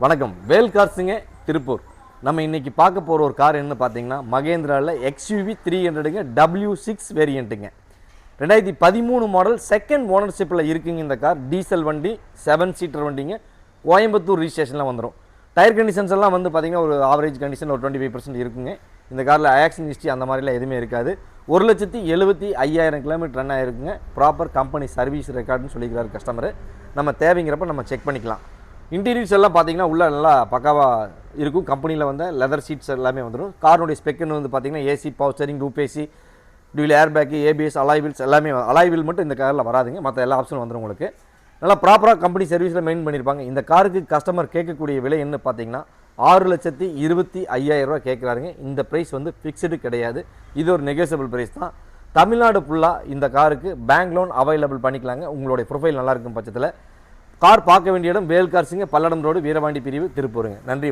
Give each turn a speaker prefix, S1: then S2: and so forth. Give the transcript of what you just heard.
S1: வணக்கம், வேல் கார்ஸுங்க திருப்பூர். நம்ம இன்னைக்கு பார்க்க போகிற ஒரு கார் என்ன பார்த்தீங்கன்னா மகேந்திராவில் XUV 300ங்க W6 வேரியண்ட்டுங்க. 2013 மாடல் செகண்ட் ஓனர்ஷிப்பில் இருக்குங்க. இந்த கார் டீசல் வண்டி, 7 சீட்டர் வண்டிங்க. கோயம்புத்தூர் ரிஜிஸ்ட்ரேஷனில் வந்துடும். டயர் கண்டிஷன்ஸ் எல்லாம் வந்து பார்த்தீங்கன்னா ஒரு ஆவரேஜ் கண்டிஷன் ஒரு 25% இருக்குங்க. இந்த காரில் ஆக்சிடென்ட் ஹிஸ்ட்ரி அந்த மாதிரிலாம் எதுவுமே இருக்காது. 1,75,000 கிலோமீட்டர் ரன் ஆகிருக்குங்க. ப்ராப்பர் கம்பெனி சர்வீஸ் ரெக்கார்டுன்னு சொல்லிக்கிறார் கஸ்டமரு. நம்ம தேவைங்கிறப்ப நம்ம செக் பண்ணிக்கலாம். இன்டீரியர்ஸ் எல்லாம் பார்த்தீங்கன்னா உள்ள நல்லா பக்காவாக இருக்கும். கம்பெனியில் வந்து லெதர் சீட்ஸ் எல்லாமே வந்துடும். காரோடைய ஸ்பெக்குன்னு வந்து பார்த்தீங்கன்னா AC, power steering, roof AC, dual air bag, ABS, alloy wheels எல்லாமே. அலாய்வில் மட்டும் இந்த காரில் வராதுங்க, மற்ற எல்லா ஆப்ஷனும் வந்துடும் உங்களுக்கு. நல்லா ப்ராப்பராக கம்பெனி சர்வீஸில் மெயின் பண்ணியிருப்பாங்க. இந்த காருக்கு கஸ்டமர் கேட்கக்கூடிய விலை என்ன பார்த்தீங்கன்னா 6,25,000 கேட்குறாருங்க. இந்த ப்ரைஸ் வந்து ஃபிக்ஸ்டு கிடையாது, இது ஒரு நெகோசியபிள் ப்ரைஸ் தான். தமிழ்நாடு ஃபுல்லாக இந்த காருக்கு பேங்க் லோன் அவைலபிள் பண்ணிக்கலாங்க. உங்களுடைய ப்ரொஃபைல் நல்லா இருக்கும் பட்சத்தில். கார் பார்க்க வேண்டிய இடம் வேல் கார்ஸுங்க, பல்லடம் ரோடு, வீரபாண்டி பிரிவு, திருப்பூருங்க. நன்றி.